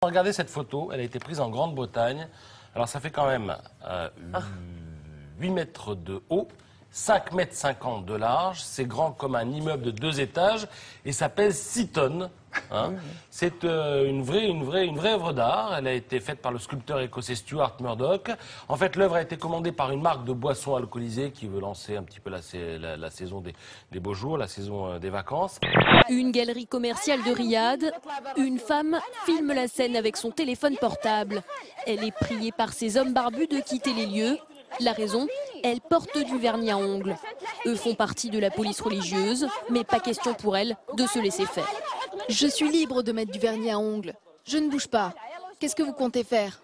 Regardez cette photo, elle a été prise en Grande-Bretagne. Alors ça fait quand même 8 mètres de haut, 5,50 mètres de large. C'est grand comme un immeuble de 2 étages et ça pèse 6 tonnes. Hein. C'est une vraie œuvre d'art. Elle a été faite par le sculpteur écossais Stuart Murdoch. En fait, l'œuvre a été commandée par une marque de boissons alcoolisées qui veut lancer un petit peu la saison des beaux jours, la saison des vacances. Une galerie commerciale de Riyad. Une femme filme la scène avec son téléphone portable. Elle est priée par ses hommes barbus de quitter les lieux. La raison, elle porte du vernis à ongles. Eux font partie de la police religieuse, mais pas question pour elle de se laisser faire. Je suis libre de mettre du vernis à ongles. Je ne bouge pas. Qu'est-ce que vous comptez faire?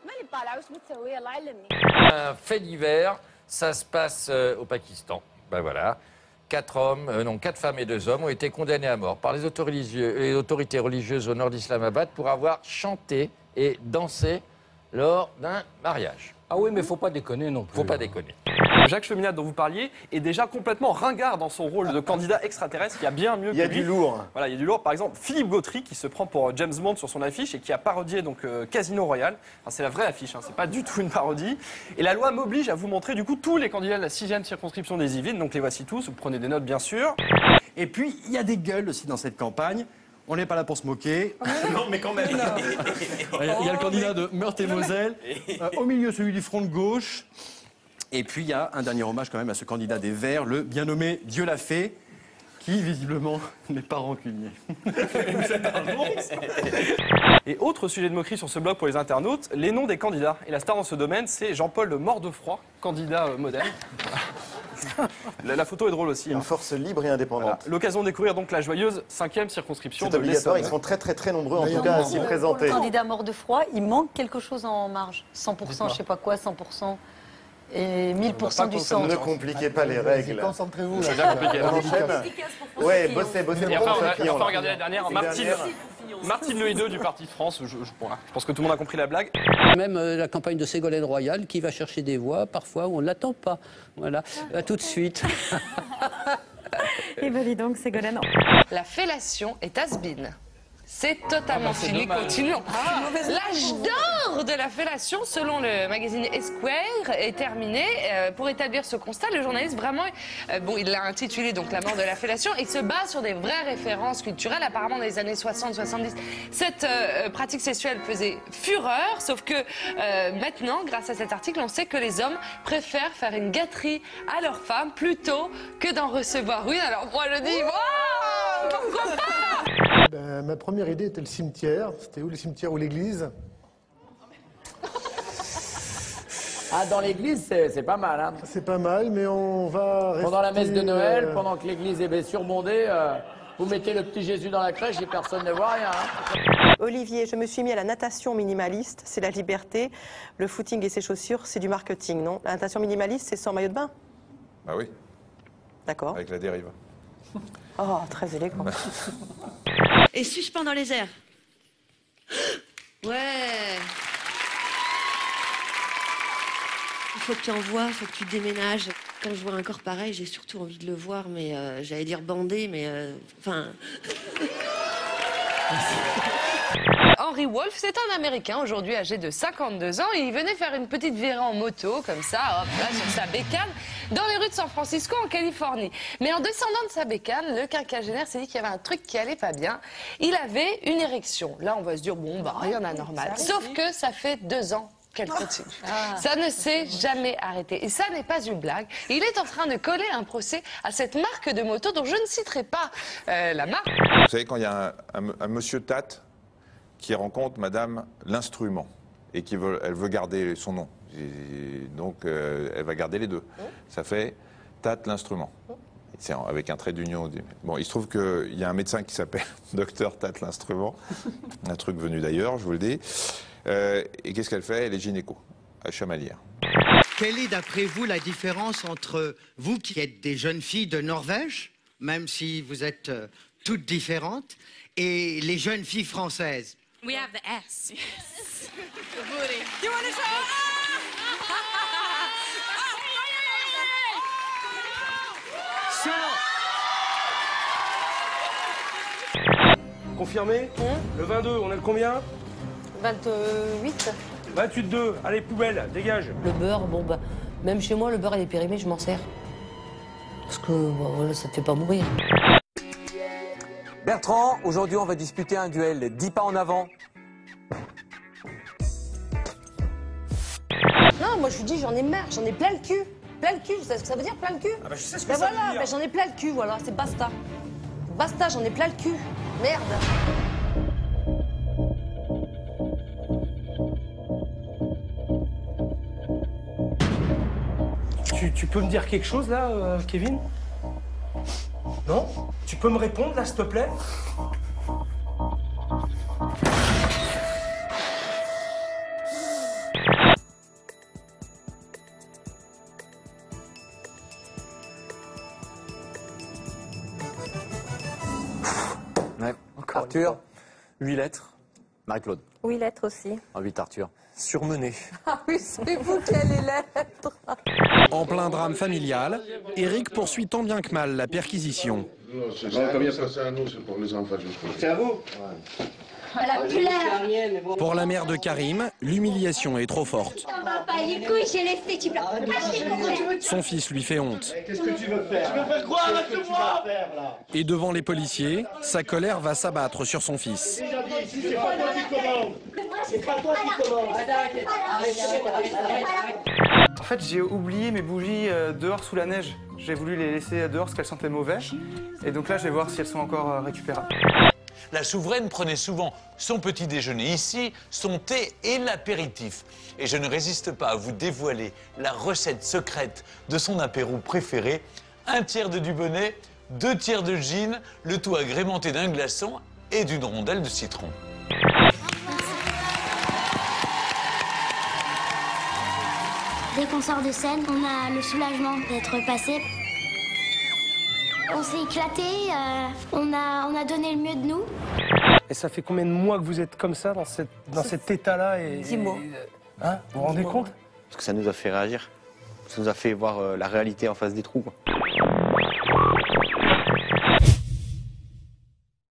Un fait divers, ça se passe au Pakistan. Ben voilà. 4 femmes et 2 hommes ont été condamnés à mort par les autorités religieuses au nord d'Islamabad pour avoir chanté et dansé lors d'un mariage. Ah oui, mais faut pas déconner non plus. Faut pas déconner. Jacques Cheminade, dont vous parliez, est déjà complètement ringard dans son rôle de candidat extraterrestre. Il y a bien mieux que lui. Il y a du lourd. Voilà, il y a du lourd. Par exemple, Philippe Gautry, qui se prend pour James Bond sur son affiche et qui a parodié donc Casino Royale. Enfin, c'est la vraie affiche, hein, c'est pas du tout une parodie. Et la loi m'oblige à vous montrer du coup tous les candidats de la 6e circonscription des Yvelines. Donc les voici tous. Vous prenez des notes, bien sûr. Et puis, il y a des gueules aussi dans cette campagne. On n'est pas là pour se moquer. Non, mais quand même. Il y a le candidat de Meurthe-et-Moselle. Au milieu, celui du front de gauche. Et puis, il y a un dernier hommage quand même à ce candidat des Verts, le bien nommé Dieu l'a fait, qui visiblement n'est pas rancunier. Et autre sujet de moquerie sur ce blog pour les internautes, les noms des candidats. Et la star dans ce domaine, c'est Jean-Paul Mordefroid, candidat moderne. La photo est drôle aussi. Une force libre et indépendante. Voilà. L'occasion de découvrir donc la joyeuse 5e circonscription C'est de obligatoire, l'Essonne. ils sont très nombreux en tout cas à s'y présenter. Le candidat mort de froid, il manque quelque chose en marge. 100%, je sais pas quoi, 100%. Et 1000% du centre. Ne compliquez pas les règles. Concentrez-vous. C'est bien compliqué. On enchaîne. Ouais, bossez Et pour enfin, le on va regarder la dernière. Martine Lehideux du Parti de France. Je pense que tout le monde a compris la blague. Même la campagne de Ségolène Royal qui va chercher des voix parfois où on ne l'attend pas. Voilà, à tout de suite. Et ben dis donc, Ségolène. La fellation est has-been. C'est totalement fini. Continuons. L'âge d'or de la fellation, selon le magazine Esquire, est terminé. Pour établir ce constat, le journaliste vraiment, il l'a intitulé donc La mort de la fellation, et se base sur des vraies références culturelles. Apparemment, dans les années 60-70, cette pratique sexuelle faisait fureur. Sauf que maintenant, grâce à cet article, on sait que les hommes préfèrent faire une gâterie à leurs femmes plutôt que d'en recevoir une. Alors moi, je dis, wow, pourquoi pas? Ma première idée était le cimetière. C'était où, le cimetière ou l'église? Ah, dans l'église, c'est pas mal. Hein. C'est pas mal, mais on va rester... Pendant la messe de Noël, pendant que l'église est surbondée, vous mettez le petit Jésus dans la crèche et personne ne voit rien. Hein. Olivier, je me suis mis à la natation minimaliste, c'est la liberté. Le footing et ses chaussures, c'est du marketing, non? La natation minimaliste, c'est sans maillot de bain? Bah oui. D'accord. Avec la dérive. Oh, très élégant. Et suspend dans les airs. Ouais. Il faut que tu envoies, il faut que tu déménages. Quand je vois un corps pareil, j'ai surtout envie de le voir, mais j'allais dire bandé, mais enfin... Henry Wolf, c'est un Américain aujourd'hui âgé de 52 ans. Il venait faire une petite virée en moto, comme ça, hop, là, sur sa bécane, dans les rues de San Francisco, en Californie. Mais en descendant de sa bécane, le quinquagénaire s'est dit qu'il y avait un truc qui allait pas bien. Il avait une érection. Là, on va se dire, bon, bah, rien d'anormal. Sauf que ça fait 2 ans qu'elle continue. Ça ne s'est jamais arrêté. Et ça n'est pas une blague. Il est en train de coller un procès à cette marque de moto dont je ne citerai pas la marque. Vous savez, quand il y a un monsieur Tate qui rencontre Madame l'Instrument et elle veut garder son nom. Et donc, elle va garder les deux. Ça fait Tate l'Instrument. C'est avec un trait d'union. Bon, il se trouve qu'il y a un médecin qui s'appelle Docteur Tate l'Instrument, un truc venu d'ailleurs, je vous le dis. Et qu'est-ce qu'elle fait? Elle est gynéco, à Chamalières. Quelle est, d'après vous, la différence entre vous qui êtes des jeunes filles de Norvège, même si vous êtes toutes différentes, et les jeunes filles françaises? We have the S. Yes. The booty. You want to show? Confirmé? Le 22, on est le combien? 28. 28,2. Allez, poubelle, dégage. Le beurre, bon, bah, même chez moi, le beurre, il est périmé, je m'en sers. Parce que bon, voilà, ça te fait pas mourir. Bertrand, aujourd'hui, on va disputer un duel 10 pas en avant. Non, moi, je vous dis, j'en ai marre, j'en ai plein le cul. Plein le cul, vous savez ce que ça veut dire, plein le cul? Ah bah, je sais ce que Ben ça voilà, veut dire. ben j'en ai plein le cul, voilà, c'est basta. Basta, j'en ai plein le cul. Merde. Tu peux me dire quelque chose là, Kevin? Non? Tu peux me répondre là, s'il te plaît? Ouais. Arthur, 8 lettres. Marie-Claude. 8 lettres aussi. 8 Arthur. Surmené. Ah oui, c'est vous qui allez lettres. En plein drame familial, Eric poursuit tant bien que mal la perquisition. C'est à nous, c'est pour les enfants. C'est à vous? Pour la mère de Karim, l'humiliation est trop forte. Papa, les couilles, j'ai laissé, tu pleures. Son fils lui fait honte. Qu'est-ce que tu veux faire? Tu veux faire quoi? Arrête-moi! Et devant les policiers, sa colère va s'abattre sur son fils. Déjà dit ici, c'est pas toi qui commande. C'est pas toi qui commande. En fait, j'ai oublié mes bougies dehors sous la neige. J'ai voulu les laisser dehors parce qu'elles sentaient mauvais. Et donc là, je vais voir si elles sont encore récupérables. La souveraine prenait souvent son petit déjeuner ici, son thé et l'apéritif. Et je ne résiste pas à vous dévoiler la recette secrète de son apéro préféré. 1 tiers de Dubonnet, 2 tiers de gin, le tout agrémenté d'un glaçon et d'une rondelle de citron. Dès qu'on sort de scène, on a le soulagement d'être passé. On s'est éclaté, on a donné le mieux de nous. Et ça fait combien de mois que vous êtes comme ça, dans cet état-là 10 mois. Hein? Vous vous rendez compte? Parce que ça nous a fait réagir. Ça nous a fait voir la réalité en face des trous, quoi.